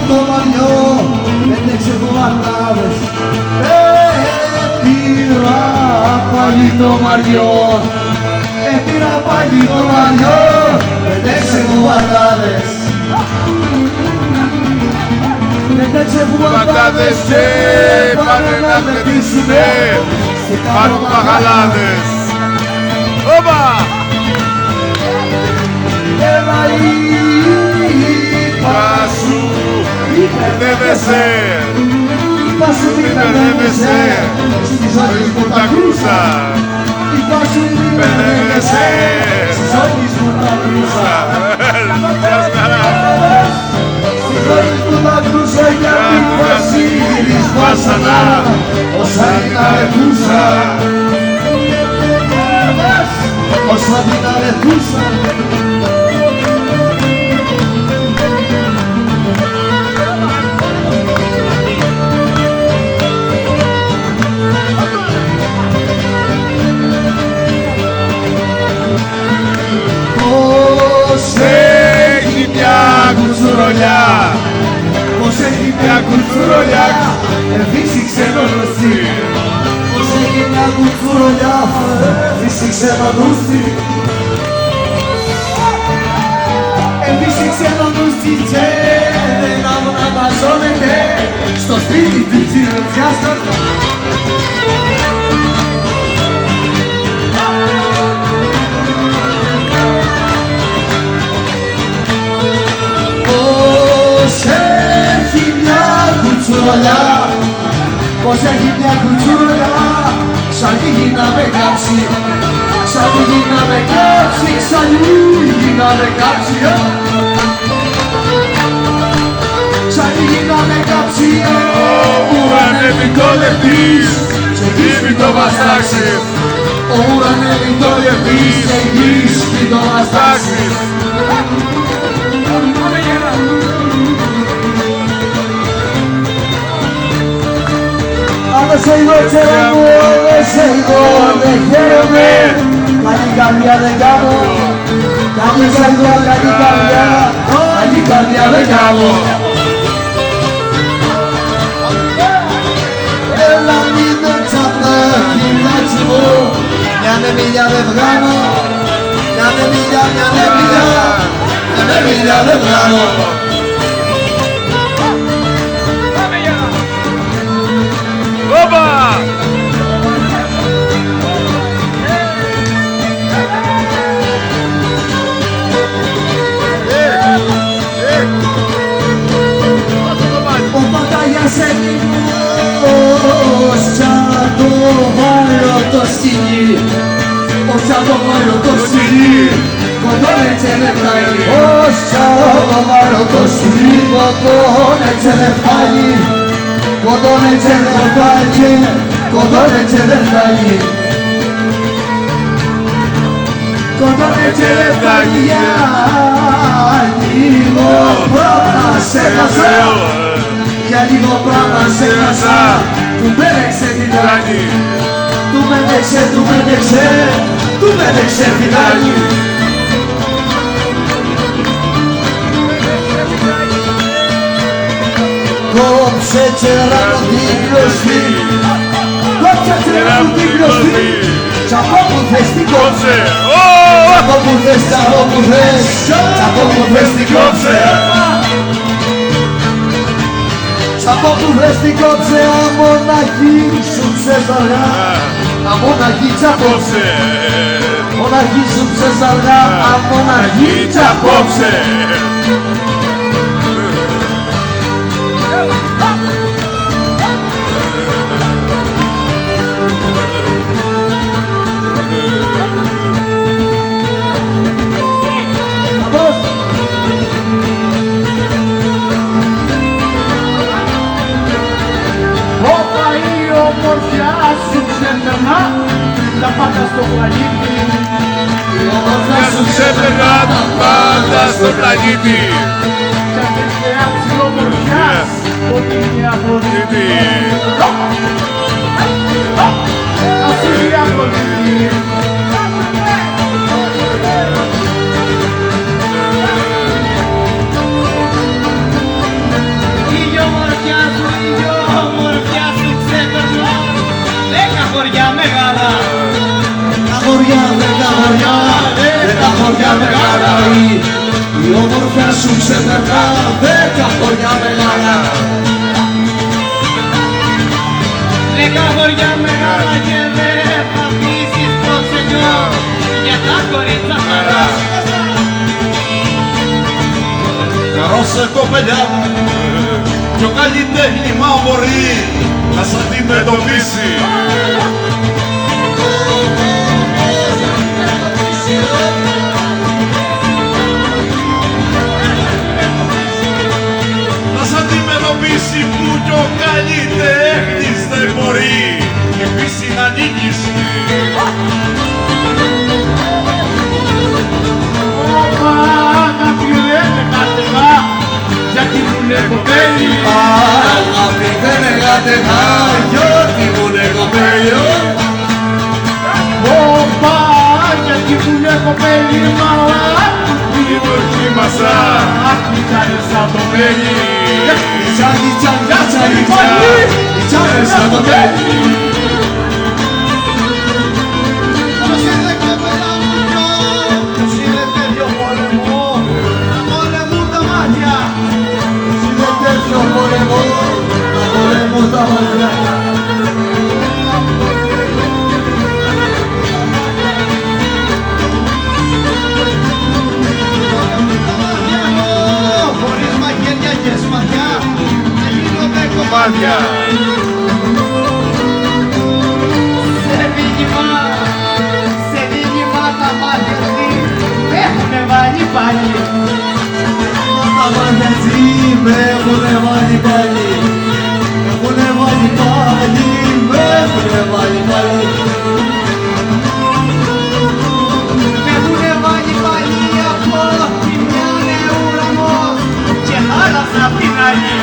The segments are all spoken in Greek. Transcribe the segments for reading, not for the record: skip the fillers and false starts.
το μαλλιό, έτρεξε κουβαρτάδες. Πήρα πάλι το μαλλιό, πήρα πάλι το μαλλιό, έτρεξε κουβαρτάδες. Έτρεξε κουβαρτάδες και πάνε να πετήσουνε πάνω παγαλάδες. Όπα! Έλα είπα σου, Μπερδεύεσαι, είπα σου μη μπερδεύεσαι, στη ζωή μου τα κρούσα. Είπα σου μη μπερδεύεσαι, στη ζωή μου τα κρούσα. Στη ζωή μου τα κρούσα για την βασίλης βάσανα, όσα την αρεθούσα. Όσα την αρεθούσα. έχει μια κουτσουρολιά, πως έχει μια κουτσουρολιά, φύσηξε το νουστή. Πως έχει μια κουτσουρολιά, φύσηξε το νουστή. Φύσηξε το νουστή και δεν αναβαζώνεται στο σπίτι του τσιρουτσιάς. Πως έχει μια κουτσουρολιά, σαν τη γη να με κάψει, σαν τη γη να με κάψει, σαν τη γη να με κάψει, σαν τη γη να με κάψει. ουρανεύει το λεπτής, και γης μη το βαστάξει. Ο ουρανεύει το λεπτής, και γης μη το βαστάξει. Αν σε είδω τσέρα μου, δεν σε είδω, δεν χαίρομαι. Καλή καρδιά δεν κάνω, καλή καρδιά, καλή καρδιά, καλή καρδιά δεν κάνω. Έλα μην το τσαπά, χιλιάτσι μου, μια νεμίλια δεν βγάνω, μια νεμίλια, μια νεμίλια, μια νεμίλια δεν βγάνω. Όπα! Ο Παπαγιάς ελληνικός, θα το βάλω το σκηνή, θα το βάλω το σκηνή, κοντώνετσε δεν φτάνει. Θα το βάλω το σκηνή, κοντώνετσε δεν φτάνει, κοντώνετσε δεν φτάνει, κοντώνετσε δεν φτάνει. Κοντώνετσε δεν φτάνει για λίγο πράγμα σε χασά. Για λίγο πράγμα σε χασά, του μπέρεξε την τράκη. Του μπέρεξε, του μπέρεξε, του μπέρεξε την τράκη. Κόψε τσέρα μου την κλωστή, κόψε τσέρα μου την κλωστή. Σ' από που θες την κόψε, σ' από που θες, σ' από που θες, σ' από που θες την κόψε. Σ' από που θες την κόψε, αμοναχή σου ψεζαργά, αμοναχή τσαπόψε. Μοναχή σου ψεζαργά, αμοναχή τσαπόψε. Τα πάντα στο πλανήτη, Η ομορφιά σου ξέπαιρνα τα πάντα στο πλανήτη. κι αν δεν θεάψει ομορφιάς, ότι είναι Αφροδίτη. Ας είναι Αφροδίτη. σου ξεπερνά 10 χρόνια μεγάλα. 10 χωριά μεγάλα και δεν θα αφήσεις το Σενιό για τα κορίτσα χαρά. Καρόσε κοπελιά μου, πιο καλλιτέχνημα μπορεί να σ' αντιμετωπίσει. Να σ' αντιμετωπίσει που κι ο καλλιτέχνης δεν μπορεί η φύση να νίκησει. Αγάπη δεν με κατεβά, γιατί μου λέει κοπέλι. Αγάπη δεν με κατεβά, γιατί μου λέει κοπέλι. Όπα, γιατί μου λέει κοπέλι, μαλά. Η δοκίμασα, Άκουτανε σαν το μέλι. Τσάλι, τσάλι, τσάλι, τσάλι, σαν το μέλι. Πώς είναι κοπέλα μου δυο, πώς είναι τέτοιο πόλεμο, να πολεμούν τα μάτια. Είναι τέτοιο πόλεμο, να πολεμούν τα μάτια. Χωρίς μαχαίρια και σπαθιά, να γίνονται κομμάτια. Σε δίλημα τα μάτια τσι, με έχουνε βάλει πάλι. Τα μάτια τσι με έχουνε βάλει πάλι. Με έχουνε βάλει πάλι, με έχουνε βάλει πάλι. Με έχουνε βάλει πάλι από τη μια είναι ουρανός και θάλασσα απ' την άλλη.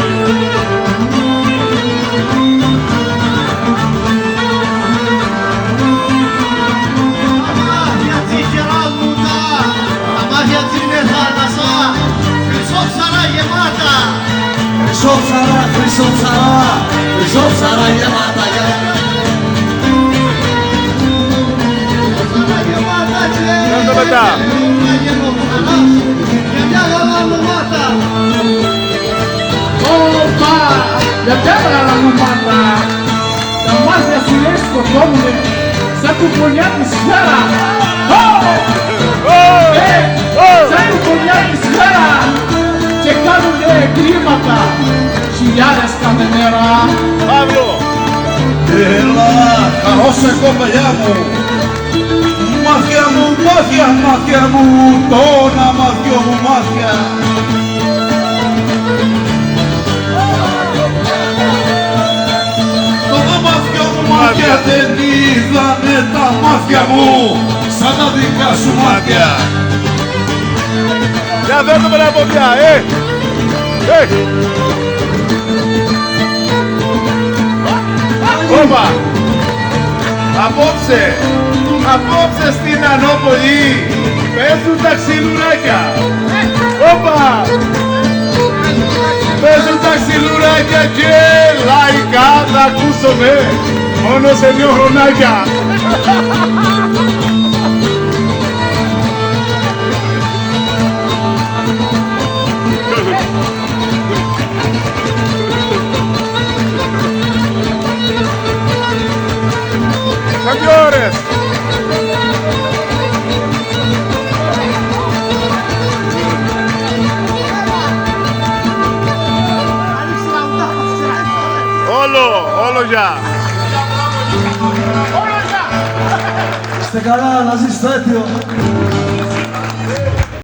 Τα μάτια τσι χεράλμουτα, τα μάτια τσι είναι θάλασσα, χρυσό ψαρά γεμάτα. Χρυσό ψαρά, χρυσό ψαρά, χρυσό ψαρά γεμάτα. Ψαρά γεμάτα και Κάτω μετά. να γίνω κουβαλάς για μια γαλανομάτα. Όπα, για μια γαλανομάτα. Τα μάτια σου λέει σκοτώνουνε σαν κουπονιά τη σφαίρα. Σαν κουπονιά τη σφαίρα και κάνουνε εγκλήματα χιλιάδες κάθε μέρα. Παύλο! Έλα, χαρώσε κοπελιά μου. Μάτια μου, μάτια, μάτια μου, τόνα μάτια μου, μάτια. Τόνα μάτια μου, μάτια δεν είδανε τα μάτια μου σαν τα δικά σου μάτια. Για δέρνουμε τα πόδια, Όπα! Απόψε στην Ανώπολη παίζουν τα ξυλουράκια. Όπα! Παίζουν τα ξυλουράκια και λαϊκά θα ακούσουμε μόνο σε 2 χρονάκια. Σαν 2 ώρες. Όλο για. Είστε καλά, να ζεις το αίτιο.